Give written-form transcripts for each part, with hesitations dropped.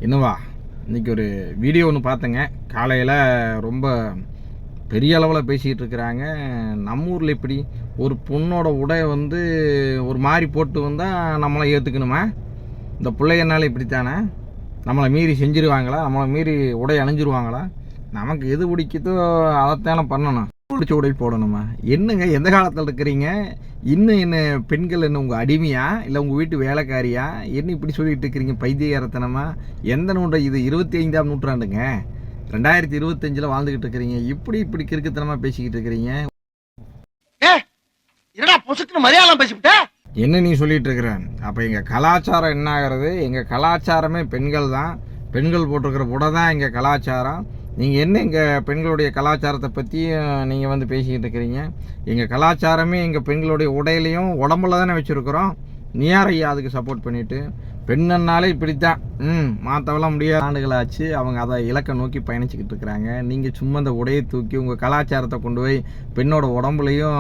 என்னவா இன்னைக்கு ஒரு வீடியோ ஒன்று பார்த்தேங்க. காலையில் ரொம்ப பெரிய அளவில் பேசிக்கிட்டு இருக்கிறாங்க. நம்ம ஊரில் இப்படி ஒரு பொண்ணோட உடையை வந்து ஒரு மாதிரி போட்டு வந்தால் நம்மளை ஏற்றுக்கணுமா? இந்த பிள்ளைகனால இப்படித்தானே நம்மளை மீறி செஞ்சுருவாங்களா? நம்மளை மீறி உடை அணிஞ்சிருவாங்களா? நமக்கு எது பிடிக்குதோ அதைத்தானே பண்ணணும். பிடிச்ச உடை போடணுமா? என்னங்க எந்த காலத்தில் இருக்கிறீங்க? இன்னும் என்ன பெண்கள் என்ன உங்கள் அடிமையா இல்லை உங்கள் வீட்டு வேலைக்காரியா? என்ன இப்படி சொல்லிட்டு இருக்கிறீங்க பைத்தியகாரத்தனமா? எந்த நூற்று இது? 25ஆம் நூற்றாண்டுங்க. 2025 வாழ்ந்துகிட்டு இருக்கிறீங்க. இப்படி கிறுக்குத்தனமா பேசிக்கிட்டு இருக்கிறீங்க. என்ன நீ சொல்லிட்டு இருக்கிற? அப்ப எங்க கலாச்சாரம் என்ன ஆகிறது? எங்க கலாச்சாரமே பெண்கள் தான். பெண்கள் போட்டிருக்கிற உடை தான் எங்க கலாச்சாரம். நீங்கள் என்ன எங்கள் பெண்களுடைய கலாச்சாரத்தை பற்றி நீங்கள் வந்து பேசிக்கிட்டு இருக்கிறீங்க? எங்கள் கலாச்சாரமே எங்கள் பெண்களுடைய உடையிலையும் உடம்புல தானே வச்சுருக்குறோம். நீ யார் ஐயா அதுக்கு சப்போர்ட் பண்ணிவிட்டு? பெண்ணுன்னாலே இப்படித்தான், மாற்றவெல்லாம் முடியாத ஆண்டுகளாச்சு. அவங்க அதை இலக்கை நோக்கி பயணிச்சுக்கிட்டு இருக்கிறாங்க. நீங்கள் சும்மா இந்த உடையை தூக்கி உங்கள் கலாச்சாரத்தை கொண்டு போய் பெண்ணோட உடம்புலையும்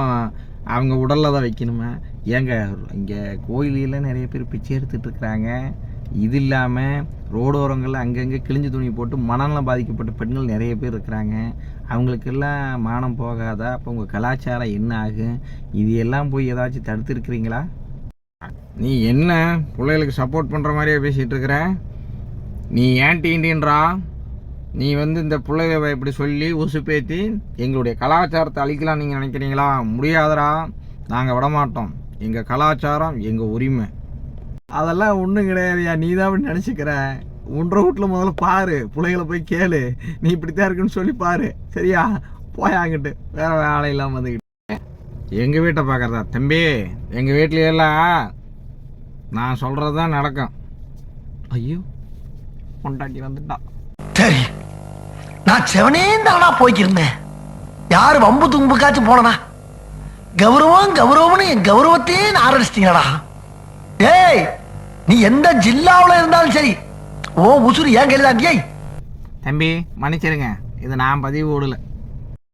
அவங்க உடலில் தான் வைக்கணுமா? ஏங்க இங்கே கோயிலெல்லாம் நிறைய பேர் பிச்சை எடுத்துகிட்டு இருக்கிறாங்க. இது இல்லாமல் ரோடோரங்களில் அங்கங்கே கிழிஞ்சு துணி போட்டு மனநலம் பாதிக்கப்பட்ட பெண்கள் நிறைய பேர் இருக்கிறாங்க. அவங்களுக்கெல்லாம் மானம் போகாதா? அப்போ உங்கள் கலாச்சாரம் என்ன ஆகும்? இது எல்லாம் போய் ஏதாச்சும் தடுத்துருக்கிறீங்களா? நீ என்ன பிள்ளைகளுக்கு சப்போர்ட் பண்ணுற மாதிரியே பேசிகிட்டு இருக்கிற? நீ ஆன்டி இண்டியன்றா? நீ வந்து இந்த பிள்ளைகளை இப்படி சொல்லி உசுப்பேற்றி எங்களுடைய கலாச்சாரத்தை அழிக்கலாம் நீங்கள் நினைக்கிறீங்களா? முடியாதரா, நாங்கள் விடமாட்டோம். எங்கள் கலாச்சாரம் எங்கள் உரிமை. அதெல்லாம் ஒன்றும் கிடையாதுயா, நீ தான் அப்படி நினச்சிக்கிற. ஒன்றரை வீட்டில் முதல்ல பாரு, பிள்ளைகளை போய் கேளு. நீ இப்படித்தான் இருக்குன்னு சொல்லி பாரு, சரியா? போயாங்கிட்டு வேற வேலை இல்லாமல் வந்துக்கிட்டு எங்கள் வீட்டை பார்க்குறதா? தம்பி, எங்கள் வீட்லையெல்லாம் நான் சொல்கிறது தான் நடக்கும். ஐயோ, கொண்டாட்டி வந்துட்டா. சரி, நான் செவனேந்தானா போய்க்கிருந்தேன். யாரு வம்பு தும்புக்காச்சும் போனனா? கௌரவம்னு என் கௌரவத்தையே ஆரம்பிச்சிட்டீங்களா? ஏய், நீ எந்த ஜில்லாவில் இருந்தாலும் சரி, ஓ உசுறு ஏன் கையில் தான். தம்பி மன்னிச்சிருங்க, இது நான் பதிவு விடல.